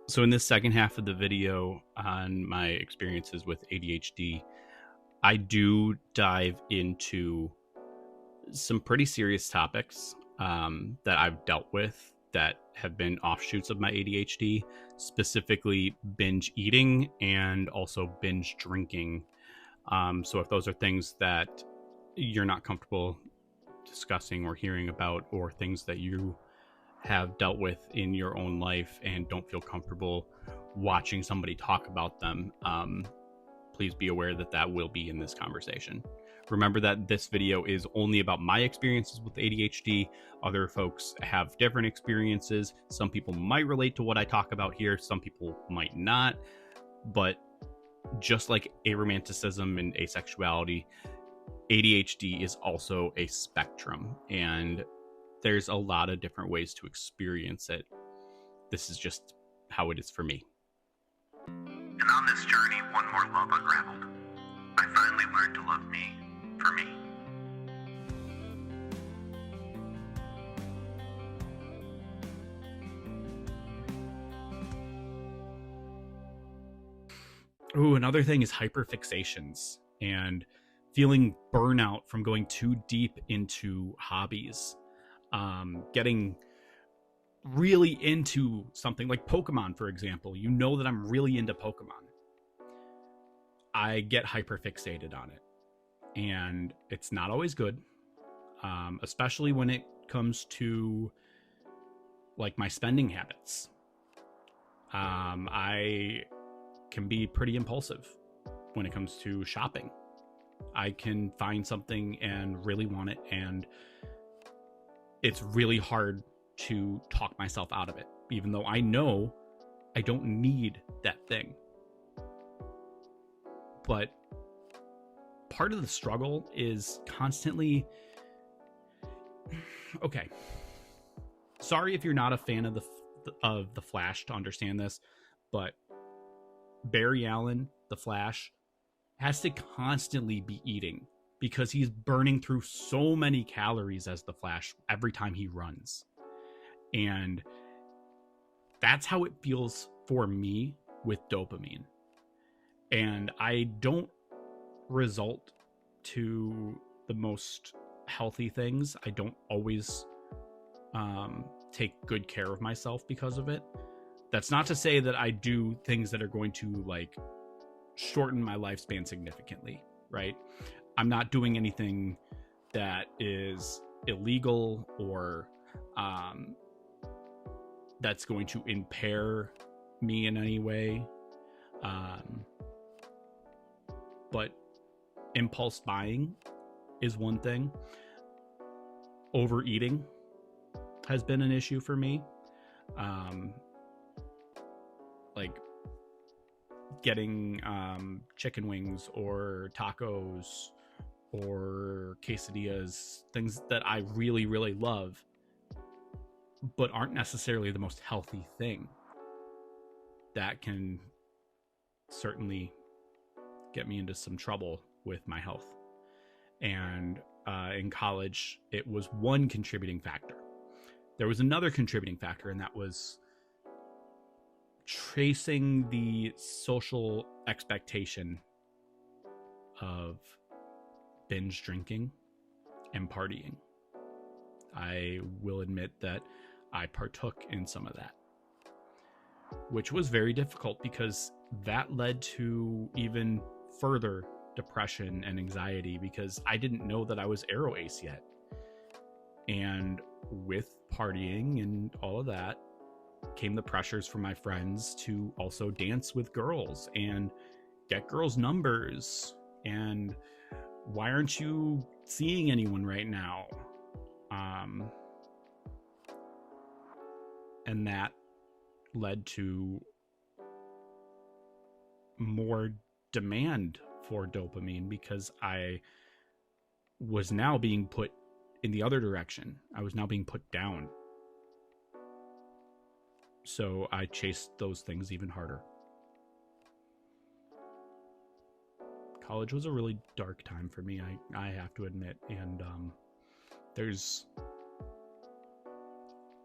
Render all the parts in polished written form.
So in this second half of the video on my experiences with ADHD, I do dive into some pretty serious topics that I've dealt with that have been offshoots of my ADHD, specifically binge eating and also binge drinking. So if those are things that you're not comfortable discussing or hearing about, or things that you have dealt with in your own life and don't feel comfortable watching somebody talk about them, please be aware that that will be in this conversation. Remember that this video is only about my experiences with ADHD. Other folks have different experiences. Some people might relate to what I talk about here, some people might not. But just like aromanticism and asexuality, ADHD is also a spectrum, and there's a lot of different ways to experience it. This is just how it is for me. And on this journey, one more love unraveled. I finally learned to love me for me. Ooh, another thing is hyperfixations and feeling burnout from going too deep into hobbies. Getting really into something like Pokemon, for example. You know that I'm really into Pokemon. I get hyperfixated on it, and it's not always good, especially when it comes to like my spending habits. I can be pretty impulsive when it comes to shopping. I can find something and really want it, and it's really hard to talk myself out of it, even though I know I don't need that thing. But part of the struggle is constantly... Okay. Sorry if you're not a fan of the Flash to understand this, but Barry Allen, the Flash, has to constantly be eating because he's burning through so many calories as the Flash every time he runs. And that's how it feels for me with dopamine. And I don't result to the most healthy things. I don't always take good care of myself because of it. That's not to say that I do things that are going to like shorten my lifespan significantly, right? I'm not doing anything that is illegal or that's going to impair me in any way. But impulse buying is one thing. Overeating has been an issue for me. Like getting chicken wings or tacos or quesadillas, things that I really, really love, but aren't necessarily the most healthy thing. That can certainly get me into some trouble with my health. And in college, it was one contributing factor. There was another contributing factor, and that was tracing the social expectation of binge drinking and partying. I will admit that I partook in some of that, which was very difficult because that led to even further depression and anxiety because I didn't know that I was aroace yet. And with partying and all of that came the pressures from my friends to also dance with girls and get girls' numbers. And why aren't you seeing anyone right now? And that led to more demand for dopamine because I was now being put in the other direction. I was now being put down. So I chased those things even harder. College was a really dark time for me, I have to admit. And there's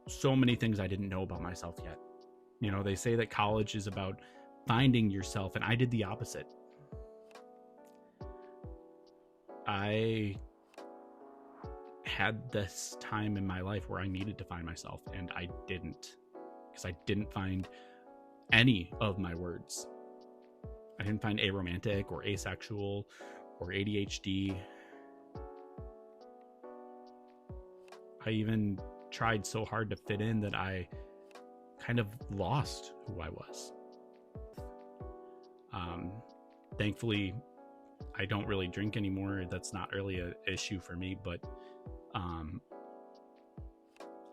so many things I didn't know about myself yet. You know, they say that college is about finding yourself, and I did the opposite. I had this time in my life where I needed to find myself, and I didn't, because I didn't find any of my words. I didn't find aromantic or asexual or ADHD. I even tried so hard to fit in that I kind of lost who I was. Thankfully, I don't really drink anymore. That's not really an issue for me, but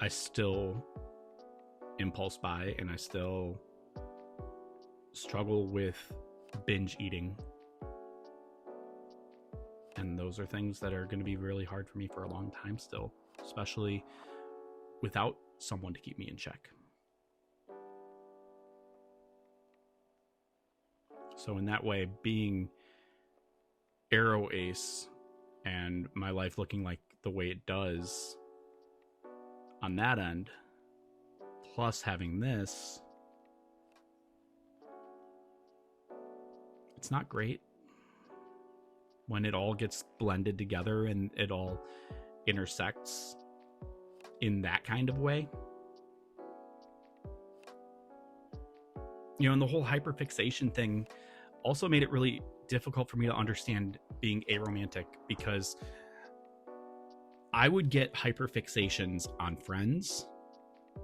I still impulse buy, and I still struggle with binge eating. And those are things that are going to be really hard for me for a long time still, especially without someone to keep me in check. So in that way, being Arrow Ace and my life looking like the way it does on that end, plus having this, it's not great when it all gets blended together and it all intersects in that kind of way. You know, and the whole hyperfixation thing also made it really difficult for me to understand being aromantic, because I would get hyperfixations on friends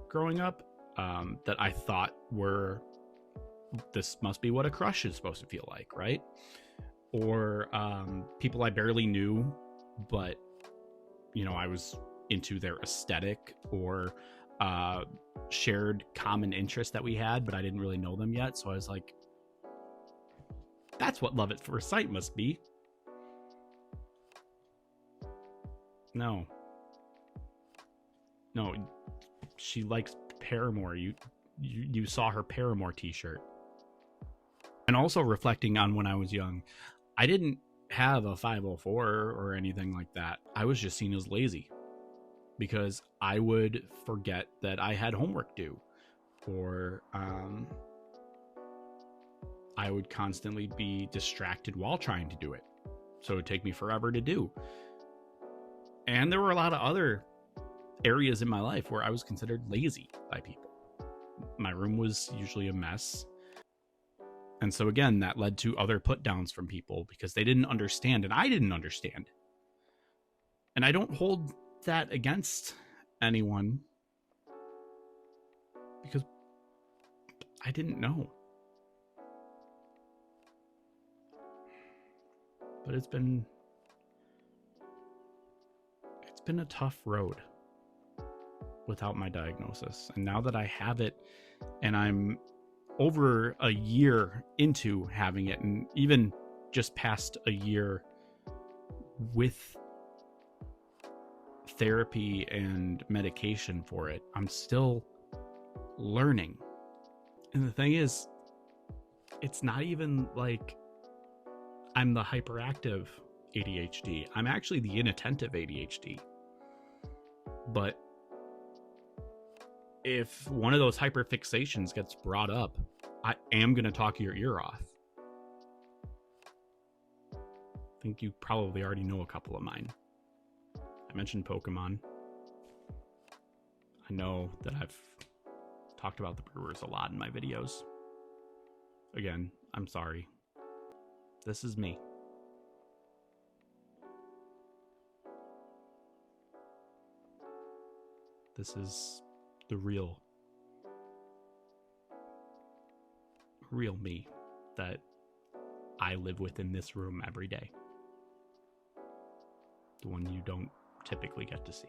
growing up that I thought were, this must be what a crush is supposed to feel like, right? Or people I barely knew, but, you know, I was into their aesthetic, or shared common interests that we had, but I didn't really know them yet. So I was like, that's what love at first sight must be. No, she likes Paramore. You saw her Paramore t-shirt. And also reflecting on when I was young, I didn't have a 504 or anything like that. I was just seen as lazy because I would forget that I had homework due, or I would constantly be distracted while trying to do it. So it would take me forever to do. And there were a lot of other areas in my life where I was considered lazy by people. My room was usually a mess. And so again, that led to other put downs from people because they didn't understand and I didn't understand. And I don't hold that against anyone because I didn't know. But it's been a tough road without my diagnosis. And now that I have it, and I'm over a year into having it, and even just past a year with therapy and medication for it, I'm still learning. And the thing is, it's not even like I'm the hyperactive ADHD. I'm actually the inattentive ADHD. But if one of those hyperfixations gets brought up, I am going to talk your ear off. I think you probably already know a couple of mine. I mentioned Pokemon. I know that I've talked about the Brewers a lot in my videos. Again, I'm sorry. This is me. This is the real me that I live with in this room every day. The one you don't typically get to see.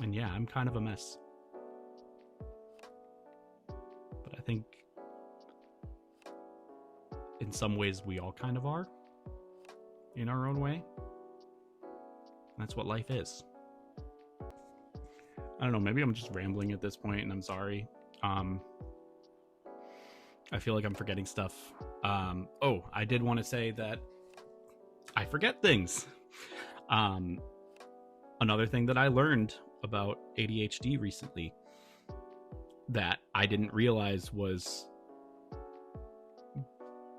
And yeah, I'm kind of a mess. But I think in some ways we all kind of are, in our own way. That's what life is. I don't know, maybe I'm just rambling at this point and I'm sorry. I feel like I'm forgetting stuff. I did want to say that I forget things. another thing that I learned about ADHD recently that I didn't realize was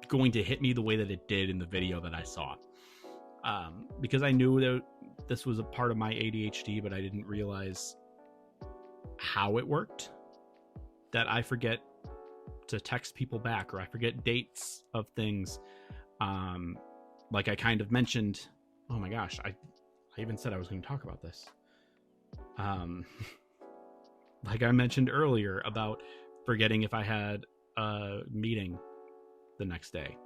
going to hit me the way that it did in the video that I saw. Because I knew that this was a part of my ADHD, but I didn't realize how it worked. That I forget to text people back, or I forget dates of things. Like I kind of mentioned, oh my gosh, I even said I was going to talk about this. Like I mentioned earlier about forgetting if I had a meeting the next day.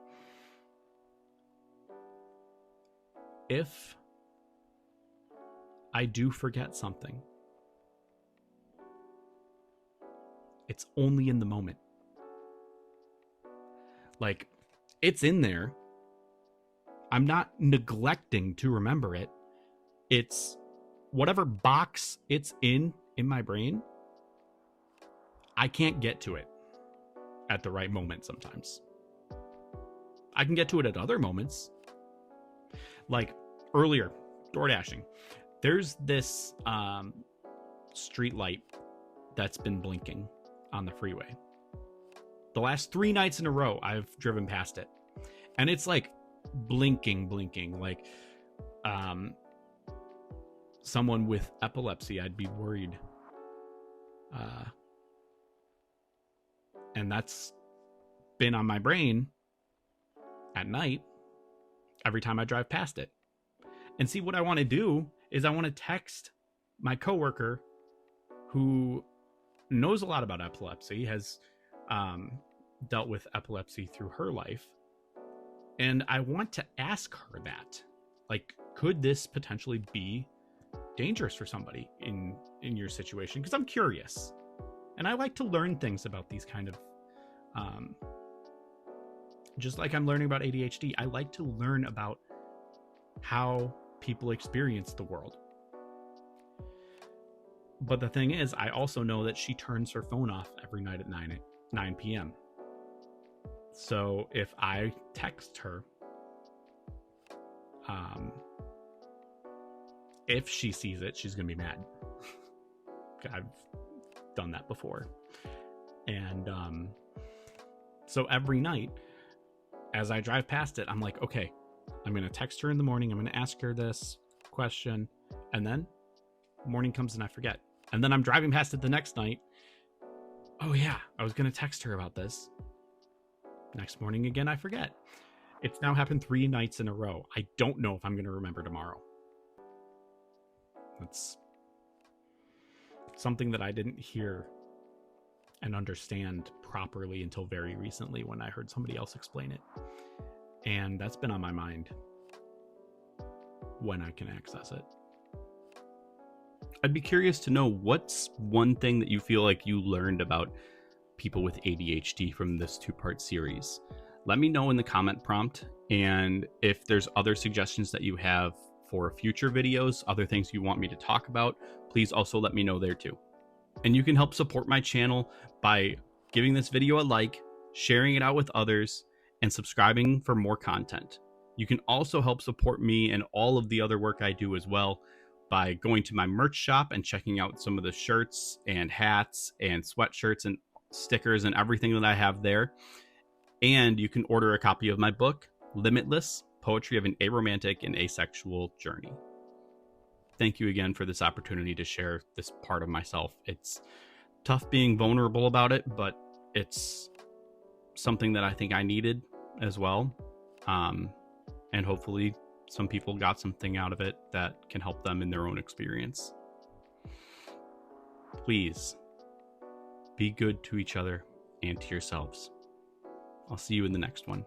If I do forget something, it's only in the moment. Like, it's in there. I'm not neglecting to remember it. It's whatever box it's in my brain, I can't get to it at the right moment sometimes. I can get to it at other moments. Like earlier, door dashing. There's this street light that's been blinking on the freeway. The last 3 nights in a row, I've driven past it. And it's like blinking, like someone with epilepsy, I'd be worried. And that's been on my brain at night every time I drive past it. And see, what I want to do is I want to text my coworker who knows a lot about epilepsy, has dealt with epilepsy through her life. And I want to ask her that, like, could this potentially be dangerous for somebody in your situation? Because I'm curious. And I like to learn things about these kind of, just like I'm learning about ADHD, I like to learn about how people experience the world. But the thing is, I also know that she turns her phone off every night at 9 p.m. So if I text her, if she sees it, she's going to be mad. I've done that before. And so every night, as I drive past it, I'm like, okay, I'm going to text her in the morning. I'm going to ask her this question. And then morning comes and I forget. And then I'm driving past it the next night. Oh yeah, I was going to text her about this. Next morning again, I forget. It's now happened 3 nights in a row. I don't know if I'm going to remember tomorrow. That's something that I didn't hear and understand properly until very recently when I heard somebody else explain it. And that's been on my mind when I can access it. I'd be curious to know, what's one thing that you feel like you learned about people with ADHD from this 2-part series? Let me know in the comment prompt. And if there's other suggestions that you have for future videos, other things you want me to talk about, please also let me know there too. And you can help support my channel by giving this video a like, sharing it out with others, and subscribing for more content. You can also help support me and all of the other work I do as well by going to my merch shop and checking out some of the shirts and hats and sweatshirts and stickers and everything that I have there. And you can order a copy of my book, Limitless, Poetry of an Aromantic and Asexual Journey. Thank you again for this opportunity to share this part of myself. It's tough being vulnerable about it, but it's something that I think I needed as well. And hopefully some people got something out of it that can help them in their own experience. Please be good to each other and to yourselves. I'll see you in the next one.